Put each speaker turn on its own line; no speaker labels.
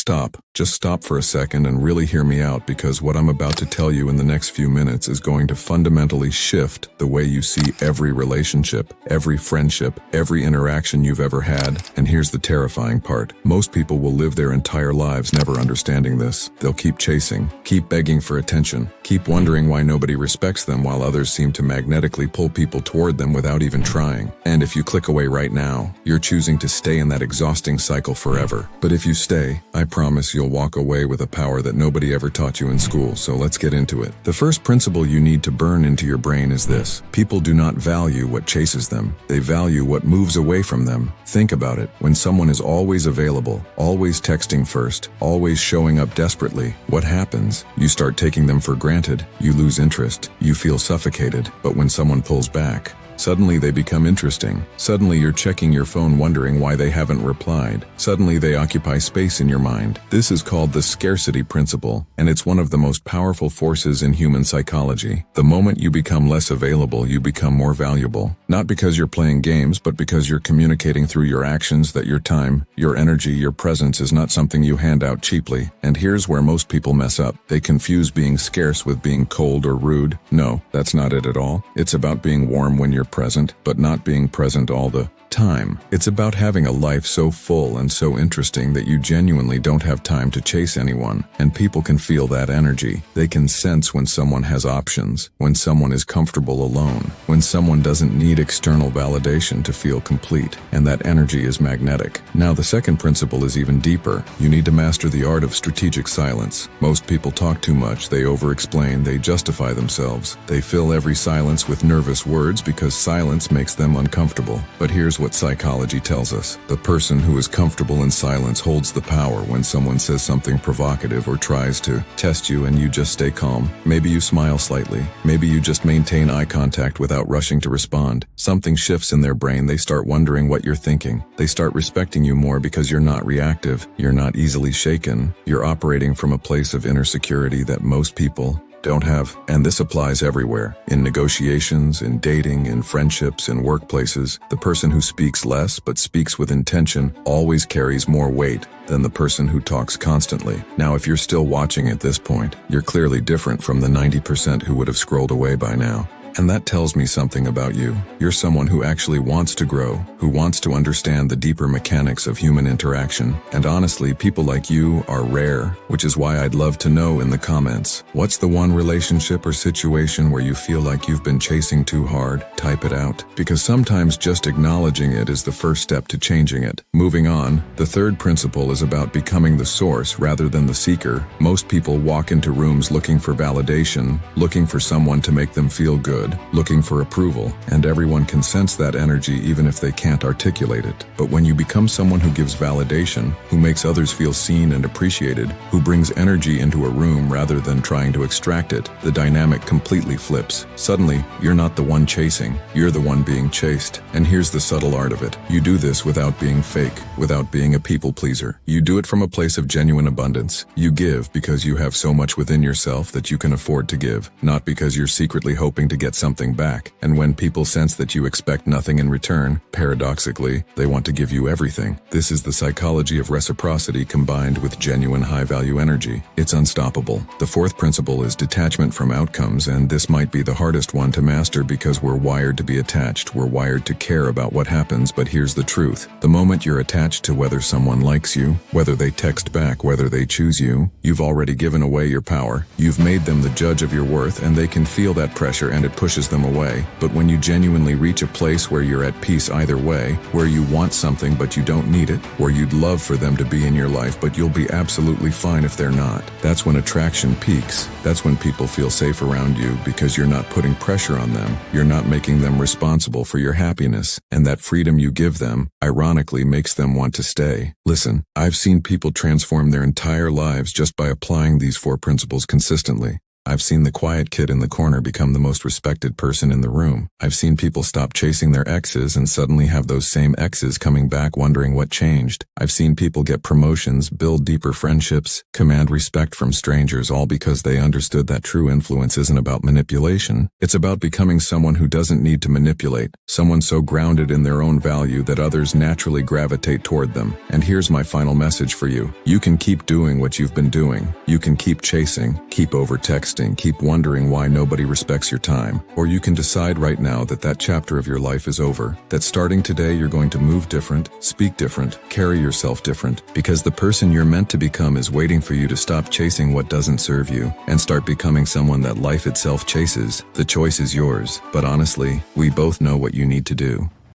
stop. Just stop for a second and really hear me out, because what I'm about to tell you in the next few minutes is going to fundamentally shift the way you see every relationship, every friendship, every interaction you've ever had. And here's the terrifying part. Most people will live their entire lives never understanding this. They'll keep chasing, keep begging for attention, keep wondering why nobody respects them while others seem to magnetically pull people toward them without even trying. And if you click away right now, you're choosing to stay in that exhausting cycle forever. But if you stay, I promise you'll walk away with a power that nobody ever taught you in school. So let's get into it. The first principle you need to burn into your brain is this: people do not value what chases them. They value what moves away from them. Think about it. When someone is always available, always texting first, always showing up desperately, what happens? You start taking them for granted. You lose interest. You feel suffocated. But when someone pulls back, suddenly they become interesting. Suddenly you're checking your phone wondering why they haven't replied. Suddenly they occupy space in your mind. This is called the scarcity principle, and it's one of the most powerful forces in human psychology. The moment you become less available, you become more valuable. Not because you're playing games, but because you're communicating through your actions that your time, your energy, your presence is not something you hand out cheaply. And here's where most people mess up. They confuse being scarce with being cold or rude. No, that's not it at all. It's about being warm when you're present, but not being present all the time. It's about having a life so full and so interesting that you genuinely don't have time to chase anyone. And people can feel that energy. They can sense when someone has options, when someone is comfortable alone, when someone doesn't need external validation to feel complete. And that energy is magnetic. Now, the second principle is even deeper. You need to master the art of strategic silence. Most people talk too much. They over-explain. They justify themselves. They fill every silence with nervous words because silence makes them uncomfortable. But here's what psychology tells us. The person who is comfortable in silence holds the power. When someone says something provocative or tries to test you and you just stay calm, maybe you smile slightly, maybe you just maintain eye contact without rushing to respond, something shifts in their brain. They start wondering what you're thinking. They start respecting you more because you're not reactive, you're not easily shaken, you're operating from a place of inner security that most people don't have. And this applies everywhere. In negotiations, in dating, in friendships, in workplaces. The person who speaks less but speaks with intention always carries more weight than the person who talks constantly. Now, if you're still watching at this point, you're clearly different from the 90% who would have scrolled away by now. And that tells me something about you. You're someone who actually wants to grow, who wants to understand the deeper mechanics of human interaction. And honestly, people like you are rare, which is why I'd love to know in the comments. What's the one relationship or situation where you feel like you've been chasing too hard? Type it out. Because sometimes just acknowledging it is the first step to changing it. Moving on, the third principle is about becoming the source rather than the seeker. Most people walk into rooms looking for validation, looking for someone to make them feel good, looking for approval, and everyone can sense that energy even if they can't articulate it. But when you become someone who gives validation, who makes others feel seen and appreciated, who brings energy into a room rather than trying to extract it, the dynamic completely flips. Suddenly, you're not the one chasing, you're the one being chased. And here's the subtle art of it. You do this without being fake, without being a people pleaser. You do it from a place of genuine abundance. You give because you have so much within yourself that you can afford to give, not because you're secretly hoping to get something back. And when people sense that you expect nothing in return, paradoxically, they want to give you everything. This is the psychology of reciprocity combined with genuine high-value energy. It's unstoppable. The fourth principle is detachment from outcomes, and this might be the hardest one to master because we're wired to be attached. We're wired to care about what happens, but here's the truth. The moment you're attached to whether someone likes you, whether they text back, whether they choose you, you've already given away your power. You've made them the judge of your worth, and they can feel that pressure and it pushes them away. But when you genuinely reach a place where you're at peace either way, where you want something but you don't need it, where you'd love for them to be in your life but you'll be absolutely fine if they're not, that's when attraction peaks. That's when people feel safe around you because you're not putting pressure on them. You're not making them responsible for your happiness. And that freedom you give them, ironically, makes them want to stay. Listen, I've seen people transform their entire lives just by applying these four principles consistently. I've seen the quiet kid in the corner become the most respected person in the room. I've seen people stop chasing their exes and suddenly have those same exes coming back wondering what changed. I've seen people get promotions, build deeper friendships, command respect from strangers, all because they understood that true influence isn't about manipulation. It's about becoming someone who doesn't need to manipulate, someone so grounded in their own value that others naturally gravitate toward them. And here's my final message for you. You can keep doing what you've been doing. You can keep chasing, keep over-texting, keep wondering why nobody respects your time. Or you can decide right now that that chapter of your life is over, that starting today you're going to move different, speak different, carry yourself different, because the person you're meant to become is waiting for you to stop chasing what doesn't serve you and start becoming someone that life itself chases. The choice is yours, but honestly, we both know what you need to do.